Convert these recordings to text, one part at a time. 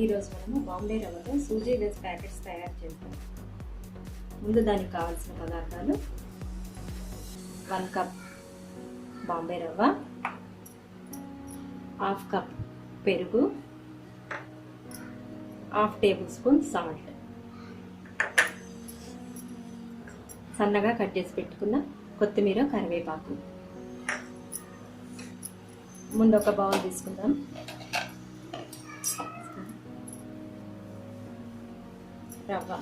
ఈరోజు మనము బాంబే రవ్వతో సూజీ వెజ్ ప్యాకెట్స్ తయారు చేస్తాం. ముందు దానికి కావాల్సిన పదార్థాలు 1 కప్ బాంబే రవ్వ, 1/2 కప్ పెరుగు, 1/2 టేబుల్ స్పూన్ సాల్ట్, సన్నగా కట్ చేసి పెట్టుకున్న కొత్తిమీర, కరివేపాకు. ముందు ఒక బౌల్ తీసుకుందాం. రవ్వ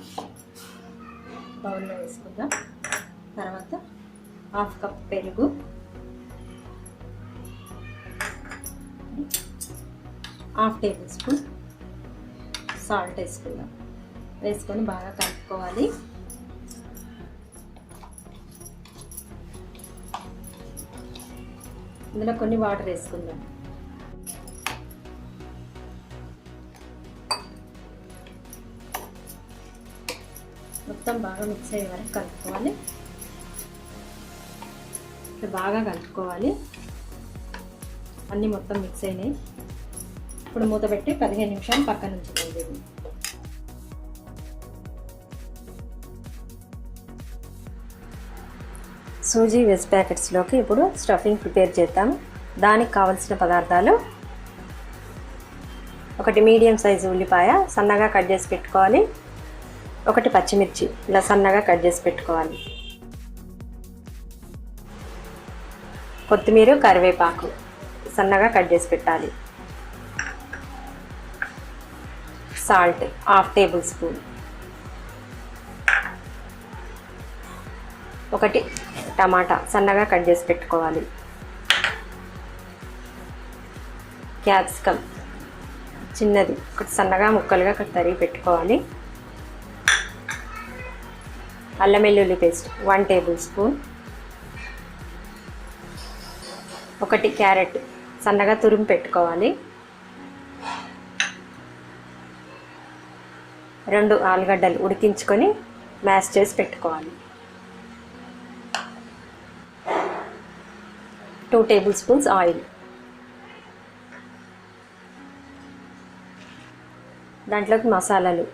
బౌల్లో వేసుకుందాం. తర్వాత 1/2 కప్ పెరుగు, 1/2 టేబుల్ స్పూన్ సాల్ట్ వేసుకుందాం. వేసుకొని బాగా కలుపుకోవాలి. ఇందులో కొన్ని వాటర్ వేసుకుందాం. మొత్తం బాగా మిక్స్ అయ్యే వరకు కలుపుకోవాలి. బాగా కలుపుకోవాలి. అన్నీ మొత్తం మిక్స్ అయినాయి. ఇప్పుడు మూత పెట్టి 15 నిమిషాలు పక్కన ఉంచుకోండి. సూజీ వెజ్ ప్యాకెట్స్లోకి ఇప్పుడు స్టఫింగ్ ప్రిపేర్ చేద్దాం. దానికి కావలసిన పదార్థాలు: 1 మీడియం సైజు ఉల్లిపాయ సన్నగా కట్ చేసి పెట్టుకోవాలి. 1 పచ్చిమిర్చి ఇలా సన్నగా కట్ చేసి పెట్టుకోవాలి. కొత్తిమీర, కరివేపాకు సన్నగా కట్ చేసి పెట్టాలి. Salt 1/2 table spoon. 1 టమాటా సన్నగా కట్ చేసి పెట్టుకోవాలి. క్యాప్సికమ్ చిన్నది సన్నగా ముక్కలుగా తరిగి పెట్టుకోవాలి. అల్లం వెల్లుల్లి పేస్ట్ 1 టేబుల్ స్పూన్. 1 క్యారెట్ సన్నగా తురిమి పెట్టుకోవాలి. 2 ఆలుగడ్డలు ఉడికించుకొని మ్యాష్ చేసి పెట్టుకోవాలి. 2 టేబుల్ స్పూన్స్ ఆయిల్. దాంట్లోకి మసాలాలు: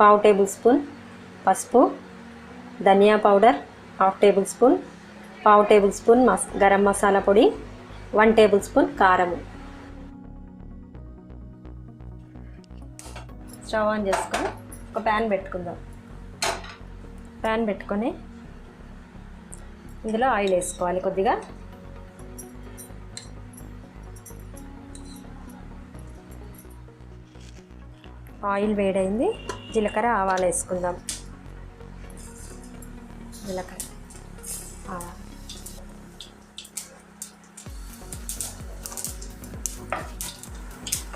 1/2 టేబుల్ స్పూన్ పసుపు, ధనియా powder 1/2 table spoon, 1/2 table spoon garam masala పొడి, 1 టేబుల్ స్పూన్ కారము. స్టవ్ ఆన్ చేసుకొని ఒక ప్యాన్ పెట్టుకుందాం. ప్యాన్ పెట్టుకొని ఇందులో ఆయిల్ వేసుకోవాలి కొద్దిగా. ఆయిల్ వేడైంది. జీలకర్ర, ఆవాలు వేసుకుందాం. జీలకర్ర, ఆవాలు,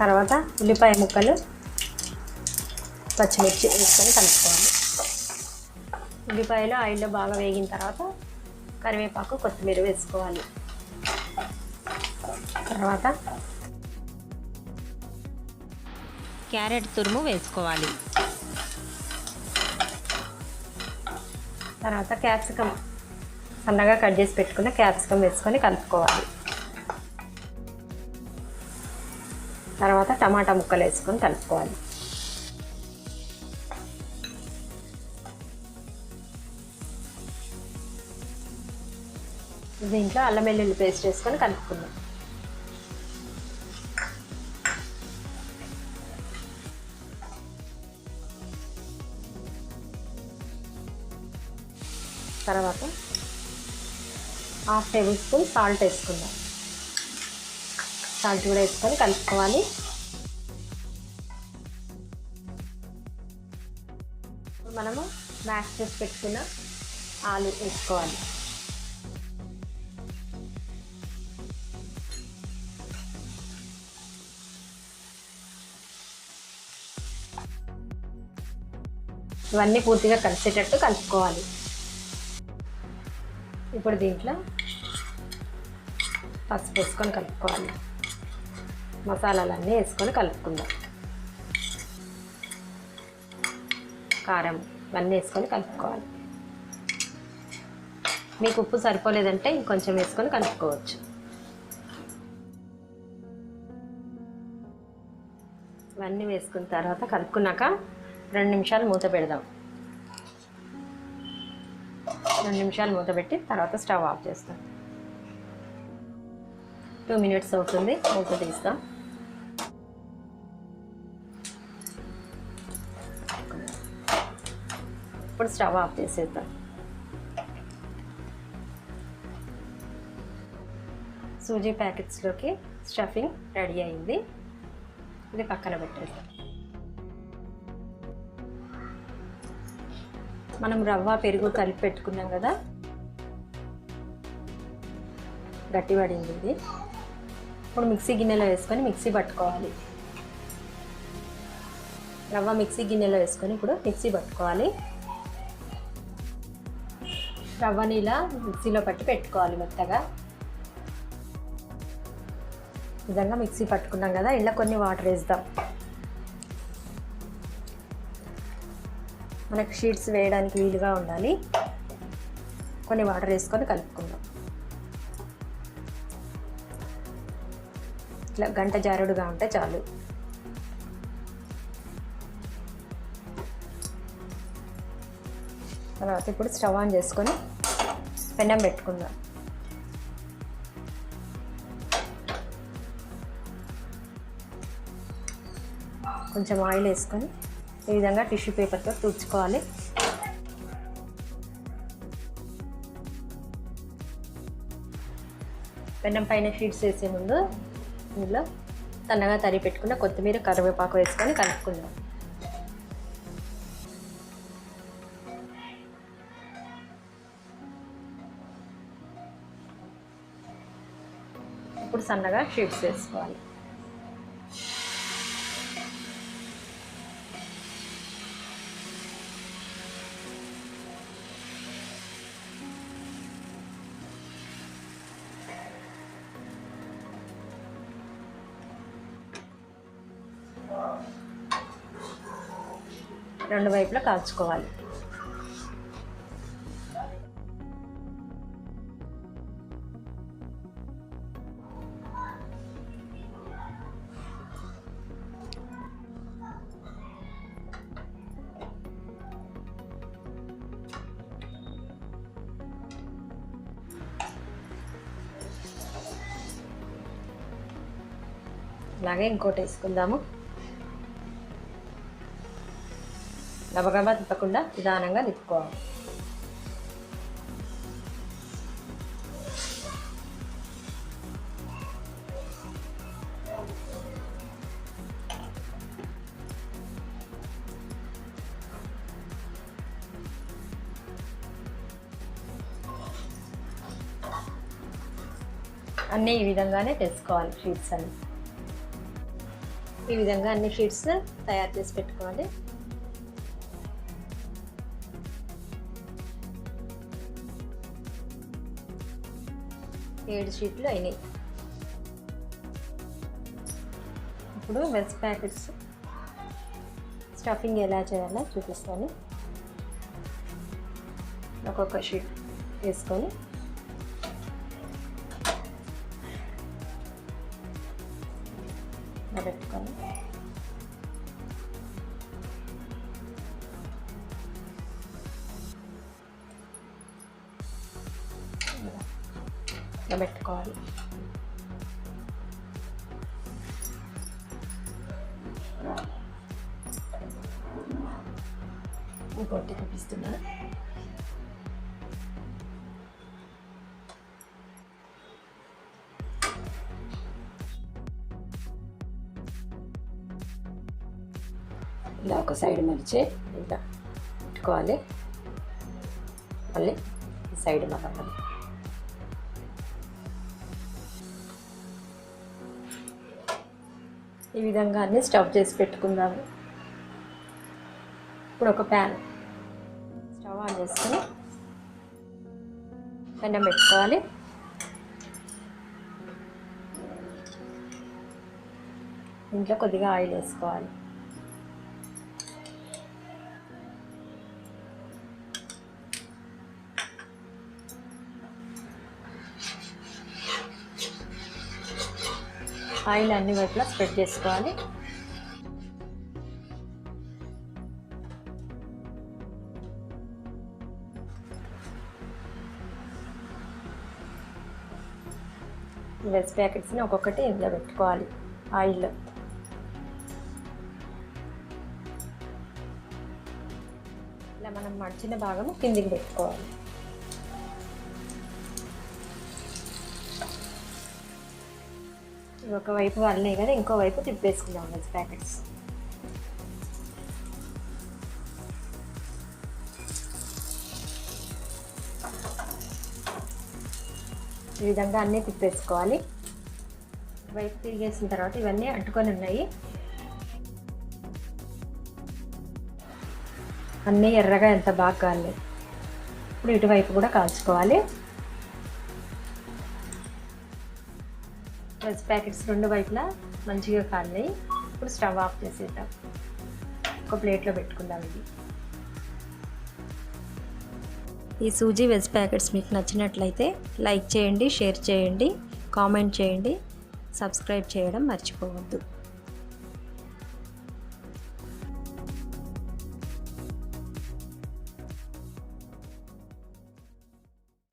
తర్వాత ఉల్లిపాయ ముక్కలు, పచ్చిమిర్చి వేసుకొని కలుపుకోవాలి. ఉల్లిపాయలు ఆయిల్లో బాగా వేగిన తర్వాత కరివేపాకు, కొత్తిమీర వేసుకోవాలి. తర్వాత క్యారెట్ తురుము వేసుకోవాలి. తర్వాత క్యాప్సికమ్ సన్నగా కట్ చేసి పెట్టుకున్న క్యాప్సికమ్ వేసుకొని కలుపుకోవాలి. తర్వాత టమాటా ముక్కలు వేసుకొని కలుపుకోవాలి. దీంట్లో అల్లం వెల్లుల్లి పేస్ట్ వేసుకొని కలుపుకుందాం. తర్వాత 1/2 టేబుల్ స్పూన్ సాల్ట్ వేసుకుందాం. సాల్ట్ కూడా వేసుకొని కలుపుకోవాలి. మనము మ్యాష్ చేసి పెట్టుకున్న ఆలు వేసుకోవాలి. ఇవన్నీ పూర్తిగా కలిసేటట్టు కలుపుకోవాలి. ఇప్పుడు దీంట్లో పసుపు వేసుకొని కలుపుకోవాలి. మసాలాలన్నీ వేసుకొని కలుపుకుందాం. కారం ఇవన్నీ వేసుకొని కలుపుకోవాలి. మీకు ఉప్పు సరిపోలేదంటే ఇంకొంచెం వేసుకొని కలుపుకోవచ్చు. ఇవన్నీ వేసుకున్న తర్వాత కలుపుకున్నాక 2 నిమిషాలు మూత పెడదాం. 2 నిమిషాలు మూత పెట్టి తర్వాత స్టవ్ ఆఫ్ చేస్తాం. 2 మినిట్స్ అవుతుంది, మూత తీస్తాం. ఇప్పుడు స్టవ్ ఆఫ్ చేసేద్దాం. సూజీ ప్యాకెట్స్లోకి స్టఫింగ్ రెడీ అయింది. ఇది పక్కన పెట్టేద్దాం. మనం రవ్వ పెరుగు కలిపి పెట్టుకున్నాం కదా, గట్టి పడింది ఇది. ఇప్పుడు మిక్సీ గిన్నెలో వేసుకొని మిక్సీ పట్టుకోవాలి. రవ్వ మిక్సీ గిన్నెలో వేసుకొని ఇప్పుడు మిక్సీ పట్టుకోవాలి. రవ్వని ఇలా మిక్సీలో పట్టి పెట్టుకోవాలి మెత్తగా. ఈ విధంగా మిక్సీ పట్టుకున్నాం కదా, ఇలా కొన్ని వాటర్ వేద్దాం. మనకు షీట్స్ వేయడానికి వీలుగా ఉండాలి. కొన్ని వాటర్ వేసుకొని కలుపుకుందాం. ఇట్లా గంట జారుడుగా ఉంటే చాలు. తర్వాత ఇప్పుడు స్టవ్ ఆన్ చేసుకొని పెనం పెట్టుకుందాం. కొంచెం ఆయిల్ వేసుకొని ఈ విధంగా టిష్యూ పేపర్తో తుడుచుకోవాలి. పెనం పైన షీట్స్ వేసే ముందు ఇందులో సన్నగా తరిగి పెట్టుకున్న కొత్తిమీర కరివేపాకు వేసుకొని కలుపుకుందాం. ఇప్పుడు సన్నగా షీట్స్ వేసుకోవాలి. రెండు వైపులా కాల్చుకోవాలి. అలాగే ఇంకోటి వేసుకుందాము. గబగబా తిప్పకుండా నిదానంగా తిప్పుకోవాలి. అన్నీ ఈ విధంగానే తెచ్చుకోవాలి. షీట్స్ అన్నీ ఈ విధంగా అన్ని షీట్స్ తయారు చేసి పెట్టుకోవాలి. ఏడు షీట్లు అయినాయి. ఇప్పుడు వెజ్ ప్యాకెట్స్ స్టఫింగ్ ఎలా చేయాలో చూపిస్తాను. ఒక్కొక్క షీట్ వేసుకొని పెట్టుకొని ఇలా పెట్టుకోవాలి. ఇంకోటి చూపిస్తున్నా. ఇలా ఒక సైడ్ మలిచి ఇలా పెట్టుకోవాలి. మళ్ళీ ఈ సైడ్ మలపాలి. ఈ విధంగా అన్నీ స్టవ్ చేసి పెట్టుకుందాము. ఇప్పుడు ఒక ప్యాన్ స్టవ్ ఆన్ చేసుకొని పెనం పెట్టుకోవాలి. ఇంట్లో కొద్దిగా ఆయిల్ వేసుకోవాలి. ఆయిల్ అన్ని వైపులా స్ప్రెడ్ చేసుకోవాలి. వెజ్ ప్యాకెట్స్ని ఒక్కొక్కటి ఇందులో పెట్టుకోవాలి ఆయిల్లో. ఇలా మనం మడిచిన భాగం కిందికి పెట్టుకోవాలి. ఒకవైపు వాళ్ళనే కదా, ఇంకోవైపు తిప్పేసుకుందాం వెజ్ ప్యాకెట్స్. ఈ విధంగా అన్నీ తిప్పేసుకోవాలి. వైపు తిరిగేసిన తర్వాత ఇవన్నీ అంటుకొని ఉన్నాయి. అన్నీ ఎర్రగా ఎంత బాగా కాలేదు. ఇప్పుడు ఇటువైపు కూడా కాల్చుకోవాలి. వెజ్ ప్యాకెట్స్ రెండు వైపులా మంచిగా కాలినాయి. ఇప్పుడు స్టవ్ ఆఫ్ చేసేద్దాం. ఒక ప్లేట్లో పెట్టుకుందాం. ఇది ఈ సూజీ వెజ్ ప్యాకెట్స్ మీకు నచ్చినట్లయితే లైక్ చేయండి, షేర్ చేయండి, కామెంట్ చేయండి, సబ్స్క్రైబ్ చేయడం మర్చిపోవద్దు.